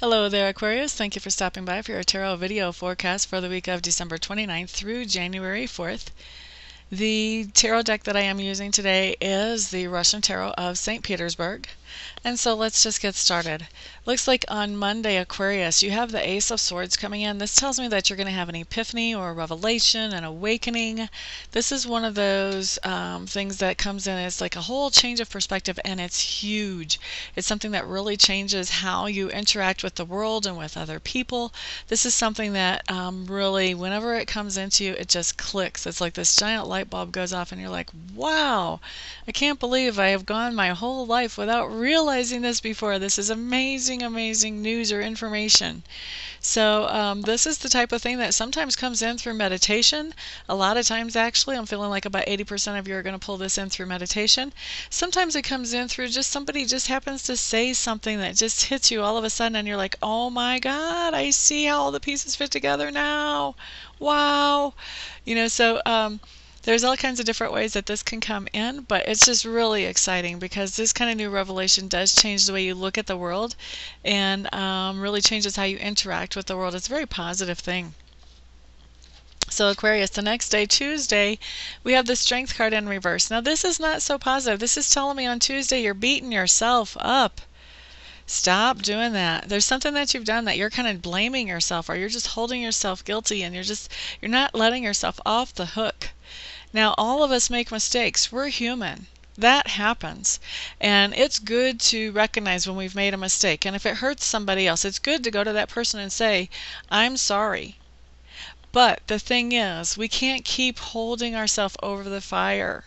Hello there, Aquarius. Thank you for stopping by for your tarot video forecast for the week of December 29th through January 4th. The tarot deck that I am using today is the Russian Tarot of St. Petersburg. And so let's just get started. Looks like on Monday, Aquarius, you have the Ace of Swords coming in. This tells me that you're going to have an epiphany or a revelation, an awakening. This is one of those things that comes in. It's like a whole change of perspective, and it's huge. It's something that really changes how you interact with the world and with other people. This is something that really, whenever it comes into you, it just clicks. It's like this giant light bulb goes off, and you're like, wow, I can't believe I have gone my whole life without realizing this before. This is amazing, amazing news or information. So this is the type of thing that sometimes comes in through meditation. A lot of times, actually, I'm feeling like about 80% of you are going to pull this in through meditation. Sometimes it comes in through just somebody just happens to say something that just hits you all of a sudden, and you're like, oh my God, I see how all the pieces fit together now. Wow. There's all kinds of different ways that this can come in, but it's just really exciting because this kind of new revelation does change the way you look at the world and really changes how you interact with the world. It's a very positive thing. So Aquarius, the next day, Tuesday, we have the Strength card in reverse. Now this is not so positive. This is telling me on Tuesday you're beating yourself up. Stop doing that. There's something that you've done that you're kind of blaming yourself, or you're just holding yourself guilty, and you're not letting yourself off the hook. Now, all of us make mistakes. We're human. That happens. And it's good to recognize when we've made a mistake. And if it hurts somebody else, it's good to go to that person and say, I'm sorry. But the thing is, we can't keep holding ourselves over the fire.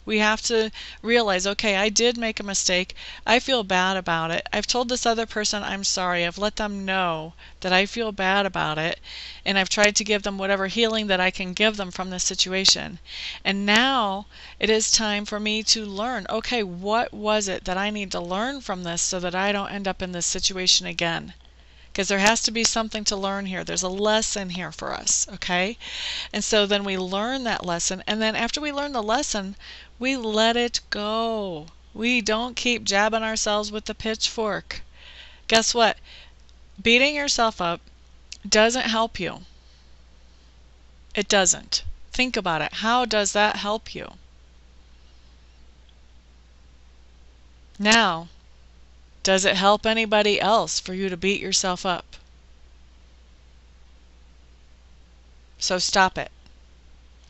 We have to realize, okay, I did make a mistake. I feel bad about it. I've told this other person I'm sorry. I've let them know that I feel bad about it. And I've tried to give them whatever healing that I can give them from this situation. And now it is time for me to learn, okay, what was it that I need to learn from this so that I don't end up in this situation again? Because there has to be something to learn here. There's a lesson here for us, okay? And so then we learn that lesson, and then after we learn the lesson, we let it go. We don't keep jabbing ourselves with the pitchfork. Guess what? Beating yourself up doesn't help you. It doesn't. Think about it. How does that help you? Now, does it help anybody else for you to beat yourself up? So stop it.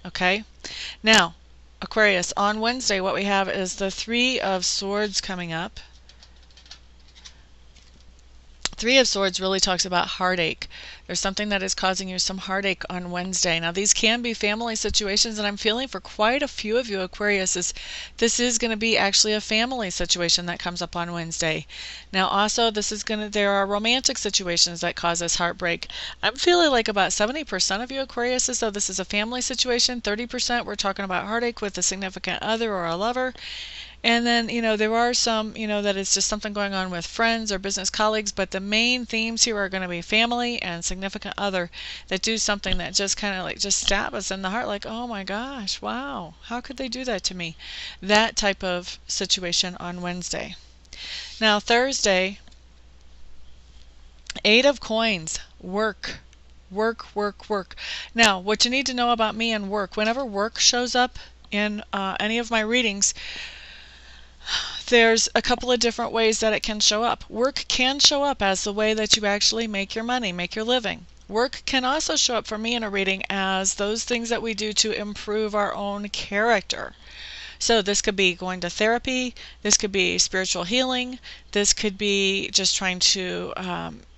Okay? Now, Aquarius, on Wednesday what we have is the Three of Swords coming up. Three of Swords really talks about heartache. There's something that is causing you some heartache on Wednesday. Now these can be family situations, and I'm feeling for quite a few of you, Aquarius, this is going to be actually a family situation that comes up on Wednesday. Now also there are romantic situations that cause us heartbreak. I'm feeling like about 70% of you, Aquarius, so this is a family situation. 30% we're talking about heartache with a significant other or a lover. And then, there are some, that it's just something going on with friends or business colleagues, but the main themes here are going to be family and significant other that do something that just kind of like just stab us in the heart, like, oh my gosh, wow, how could they do that to me? That type of situation on Wednesday. Now, Thursday, Eight of Coins, work. Work, work, work. Now, what you need to know about me and work, whenever work shows up in any of my readings, there's a couple of different ways that it can show up. Work can show up as the way that you actually make your money, make your living. Work can also show up for me in a reading as those things that we do to improve our own character. So this could be going to therapy, this could be spiritual healing, this could be just trying to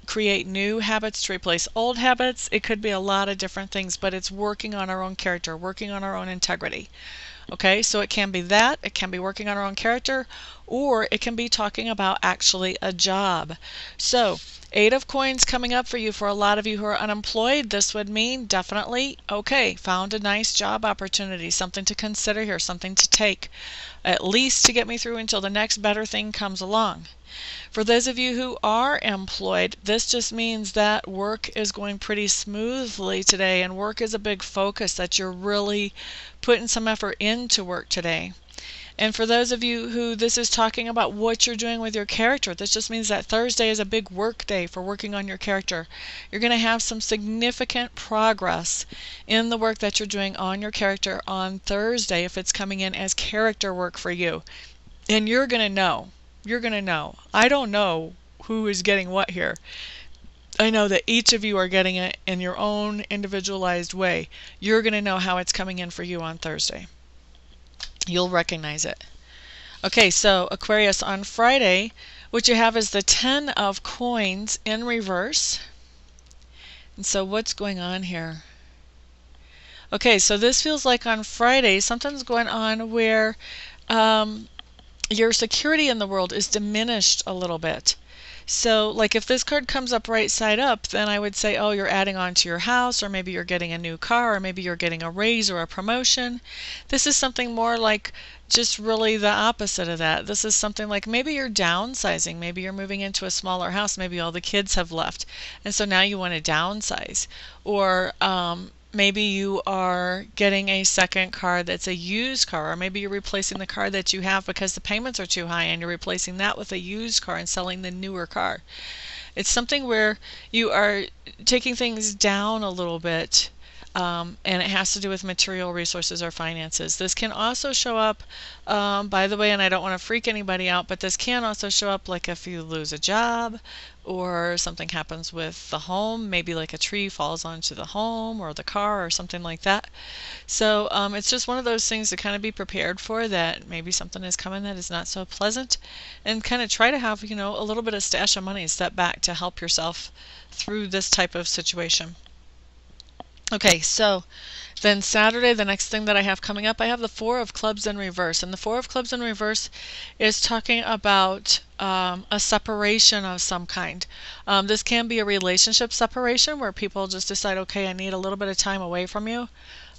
create new habits to replace old habits. It could be a lot of different things, but it's working on our own character, working on our own integrity. Okay, so it can be that, it can be working on our own character, or it can be talking about actually a job. So, Eight of Coins coming up for you. For a lot of you who are unemployed, this would mean definitely, okay, found a nice job opportunity, something to consider here, something to take, at least to get me through until the next better thing comes along. For those of you who are employed, this just means that work is going pretty smoothly today, and work is a big focus, that you're really putting some effort into work today. And for those of you who this is talking about what you're doing with your character, this just means that Thursday is a big work day for working on your character. You're going to have some significant progress in the work that you're doing on your character on Thursday if it's coming in as character work for you. And you're going to know. You're going to know. I don't know who is getting what here. I know that each of you are getting it in your own individualized way. You're going to know how it's coming in for you on Thursday. You'll recognize it. Okay, so Aquarius, on Friday, what you have is the 10 of coins in reverse. And so what's going on here? Okay, so this feels like on Friday something's going on where your security in the world is diminished a little bit. So like if this card comes up right side up, then I would say, oh, you're adding on to your house, or maybe you're getting a new car, or maybe you're getting a raise or a promotion. This is something more like just really the opposite of that. This is something like maybe you're downsizing, maybe you're moving into a smaller house, maybe all the kids have left, and so now you want to downsize. Or maybe you are getting a second car that's a used car, or maybe you're replacing the car that you have because the payments are too high and you're replacing that with a used car and selling the newer car. It's something where you are taking things down a little bit, and it has to do with material resources or finances. This can also show up, by the way, and I don't want to freak anybody out, but this can also show up like if you lose a job or something happens with the home, maybe like a tree falls onto the home or the car or something like that. So it's just one of those things to kind of be prepared for, that maybe something is coming that is not so pleasant, and kind of try to have, you know, a little bit of stash of money, step back to help yourself through this type of situation. Okay, so then Saturday, the next thing that I have coming up, I have the 4 of Clubs in reverse. And the 4 of Clubs in reverse is talking about a separation of some kind. This can be a relationship separation where people just decide, okay, I need a little bit of time away from you,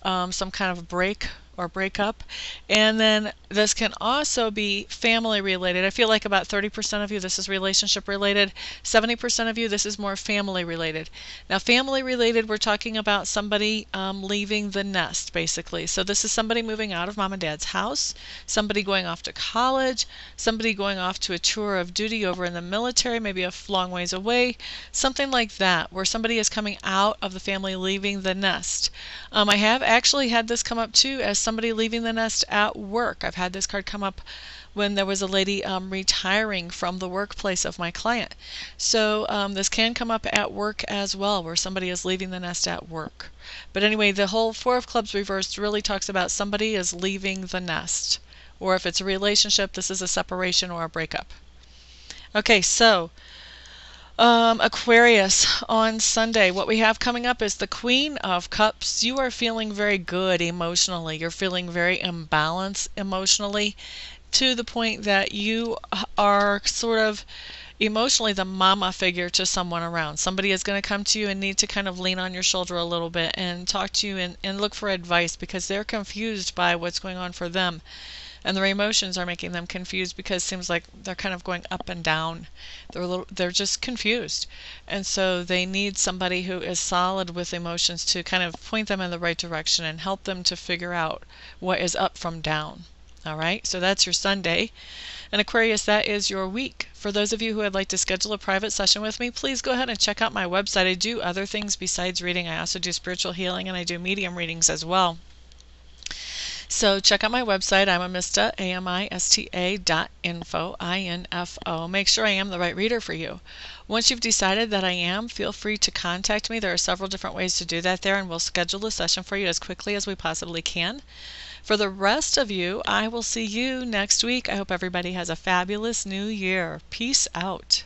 some kind of break or breakup. And then this can also be family related. I feel like about 30% of you, this is relationship related. 70% of you, this is more family related. Now, family related, we're talking about somebody leaving the nest, basically. So this is somebody moving out of mom and dad's house, somebody going off to college, somebody going off to a tour of duty over in the military, maybe a long ways away, something like that, where somebody is coming out of the family, leaving the nest. I have actually had this come up too as somebody leaving the nest at work. I've had this card come up when there was a lady retiring from the workplace of my client. So this can come up at work as well, where somebody is leaving the nest at work. But anyway, the whole 4 of Clubs reversed really talks about somebody is leaving the nest. Or if it's a relationship, this is a separation or a breakup. Okay, so Aquarius, on Sunday, what we have coming up is the Queen of Cups. You are feeling very good emotionally. You're feeling very imbalanced emotionally, to the point that you are sort of emotionally the mama figure to someone around. Somebody is going to come to you and need to kind of lean on your shoulder a little bit and talk to you and look for advice, because they're confused by what's going on for them. And their emotions are making them confused, because it seems like they're kind of going up and down. They're just confused. And so they need somebody who is solid with emotions to kind of point them in the right direction and help them to figure out what is up from down. All right, so that's your Sunday. And Aquarius, that is your week. For those of you who would like to schedule a private session with me, please go ahead and check out my website. I do other things besides reading. I also do spiritual healing, and I do medium readings as well. So check out my website, imamista, amista.info, I-N-F-O. Make sure I am the right reader for you. Once you've decided that I am, feel free to contact me. There are several different ways to do that there, and we'll schedule a session for you as quickly as we possibly can. For the rest of you, I will see you next week. I hope everybody has a fabulous new year. Peace out.